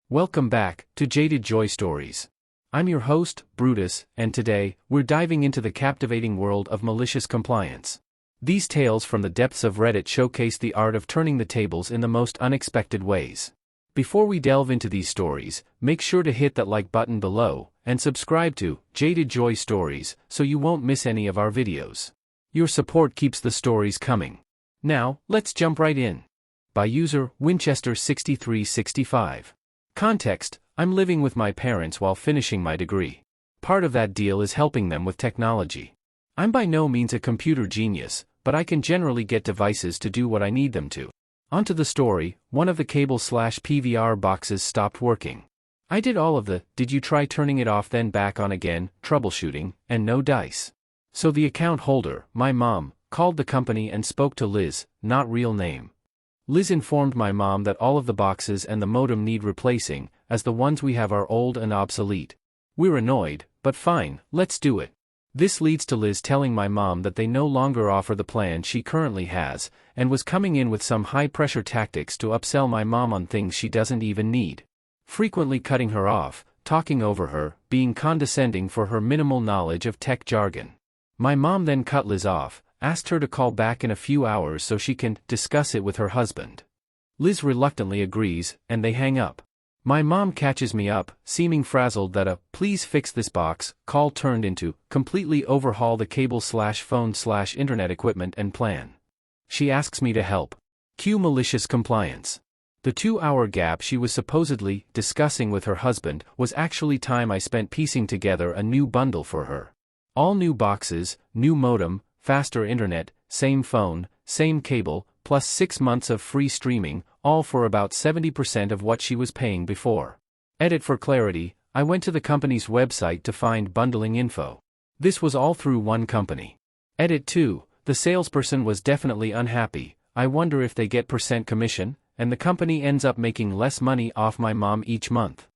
Welcome back to Jaded Joy Stories. I'm your host, Brutus, and today, we're diving into the captivating world of malicious compliance. These tales from the depths of Reddit showcase the art of turning the tables in the most unexpected ways. Before we delve into these stories, make sure to hit that like button below, and subscribe to Jaded Joy Stories so you won't miss any of our videos. Your support keeps the stories coming. Now, let's jump right in. By user Winchester6365. Context: I'm living with my parents while finishing my degree. Part of that deal is helping them with technology. I'm by no means a computer genius, but I can generally get devices to do what I need them to. Onto the story, one of the cable/PVR boxes stopped working. I did all of the, did you try turning it off then back on again, troubleshooting, and no dice. So the account holder, my mom, called the company and spoke to Liz, not real name. Liz informed my mom that all of the boxes and the modem need replacing, as the ones we have are old and obsolete. We're annoyed, but fine, let's do it. This leads to Liz telling my mom that they no longer offer the plan she currently has, and was coming in with some high-pressure tactics to upsell my mom on things she doesn't even need. Frequently cutting her off, talking over her, being condescending for her minimal knowledge of tech jargon. My mom then cut Liz off, asked her to call back in a few hours so she can discuss it with her husband. Liz reluctantly agrees, and they hang up. My mom catches me up, seeming frazzled that a "please fix this box" call turned into "completely overhaul the cable/phone/internet equipment and plan." She asks me to help. Cue malicious compliance. The 2-hour gap she was supposedly discussing with her husband was actually time I spent piecing together a new bundle for her. All new boxes, new modem, faster internet, same phone, same cable, plus 6 months of free streaming, all for about 70% of what she was paying before. Edit: for clarity, I went to the company's website to find bundling info. This was all through one company. Edit 2, the salesperson was definitely unhappy. I wonder if they get % commission, and the company ends up making less money off my mom each month.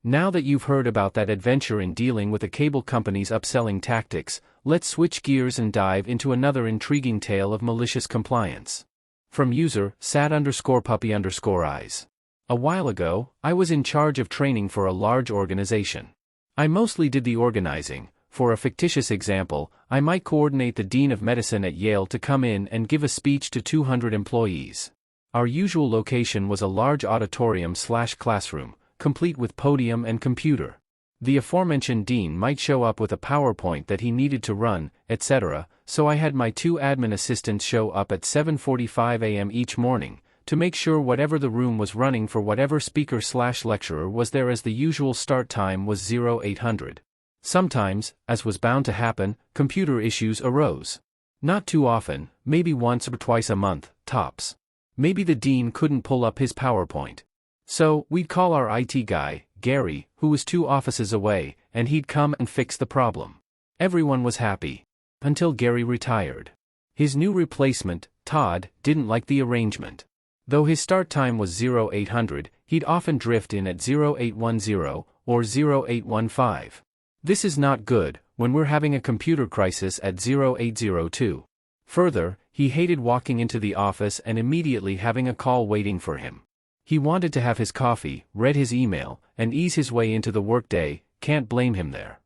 Now that you've heard about that adventure in dealing with the cable company's upselling tactics, let's switch gears and dive into another intriguing tale of malicious compliance. From user sad_puppy_eyes. A while ago, I was in charge of training for a large organization. I mostly did the organizing. For a fictitious example, I might coordinate the dean of medicine at Yale to come in and give a speech to 200 employees. Our usual location was a large auditorium/classroom, complete with podium and computer. The aforementioned dean might show up with a PowerPoint that he needed to run, etc., so I had my 2 admin assistants show up at 7:45 a.m. each morning, to make sure whatever the room was running for whatever speaker/lecturer was there, as the usual start time was 0800. Sometimes, as was bound to happen, computer issues arose. Not too often, maybe once or twice a month, tops. Maybe the dean couldn't pull up his PowerPoint. So, we'd call our IT guy, Gary, who was 2 offices away, and he'd come and fix the problem. Everyone was happy. Until Gary retired. His new replacement, Todd, didn't like the arrangement. Though his start time was 0800, he'd often drift in at 0810 or 0815. This is not good when we're having a computer crisis at 0802. Further, he hated walking into the office and immediately having a call waiting for him. He wanted to have his coffee, read his email, and ease his way into the workday. Can't blame him there.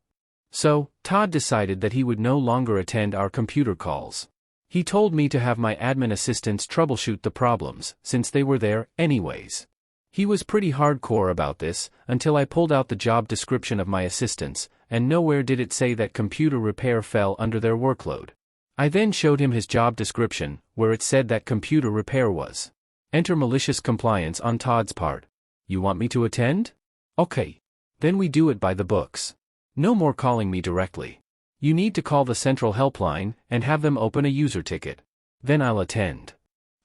So, Todd decided that he would no longer attend our computer calls. He told me to have my admin assistants troubleshoot the problems, since they were there, anyways. He was pretty hardcore about this, until I pulled out the job description of my assistants, and nowhere did it say that computer repair fell under their workload. I then showed him his job description, where it said that computer repair was. Enter malicious compliance on Todd's part. You want me to attend? Okay. Then we do it by the books. No more calling me directly. You need to call the central helpline and have them open a user ticket. Then I'll attend.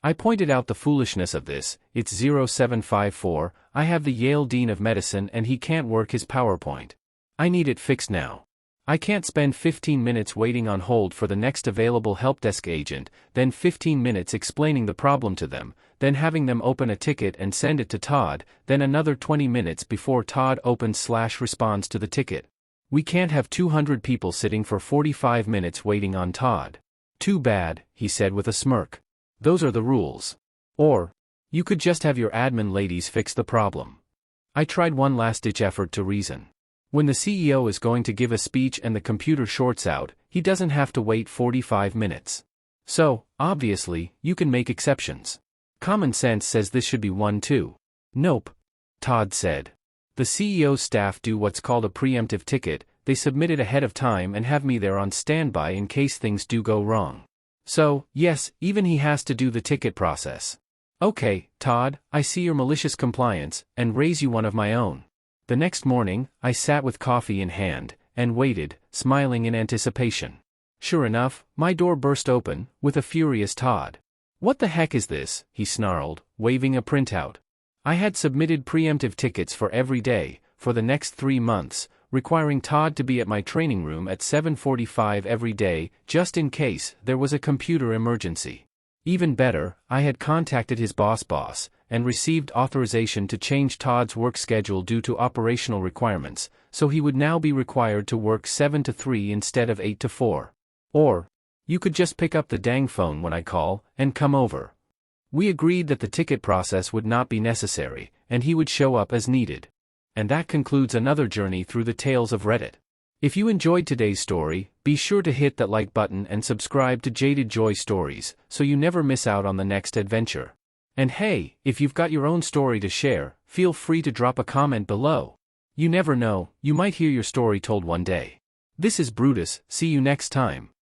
I pointed out the foolishness of this. It's 0754, I have the Yale Dean of Medicine and he can't work his PowerPoint. I need it fixed now. I can't spend 15 minutes waiting on hold for the next available helpdesk agent, then 15 minutes explaining the problem to them, then having them open a ticket and send it to Todd, then another 20 minutes before Todd opens/responds to the ticket. We can't have 200 people sitting for 45 minutes waiting on Todd. Too bad, he said with a smirk. Those are the rules. Or, you could just have your admin ladies fix the problem. I tried one last-ditch effort to reason. When the CEO is going to give a speech and the computer shorts out, he doesn't have to wait 45 minutes. So, obviously, you can make exceptions. Common sense says this should be one too. Nope. Todd said. The CEO's staff do what's called a pre-emptive ticket. They submit it ahead of time and have me there on standby in case things do go wrong. So, yes, even he has to do the ticket process. Okay, Todd, I see your malicious compliance, and raise you one of my own. The next morning, I sat with coffee in hand, and waited, smiling in anticipation. Sure enough, my door burst open, with a furious Todd. What the heck is this? He snarled, waving a printout. I had submitted preemptive tickets for every day, for the next 3 months, requiring Todd to be at my training room at 7:45 every day, just in case there was a computer emergency. Even better, I had contacted his boss, and received authorization to change Todd's work schedule due to operational requirements, so he would now be required to work 7 to 3 instead of 8 to 4. Or, you could just pick up the dang phone when I call, and come over. We agreed that the ticket process would not be necessary, and he would show up as needed. And that concludes another journey through the tales of Reddit. If you enjoyed today's story, be sure to hit that like button and subscribe to Jaded Joy Stories, so you never miss out on the next adventure. And hey, if you've got your own story to share, feel free to drop a comment below. You never know, you might hear your story told one day. This is Brutus, see you next time.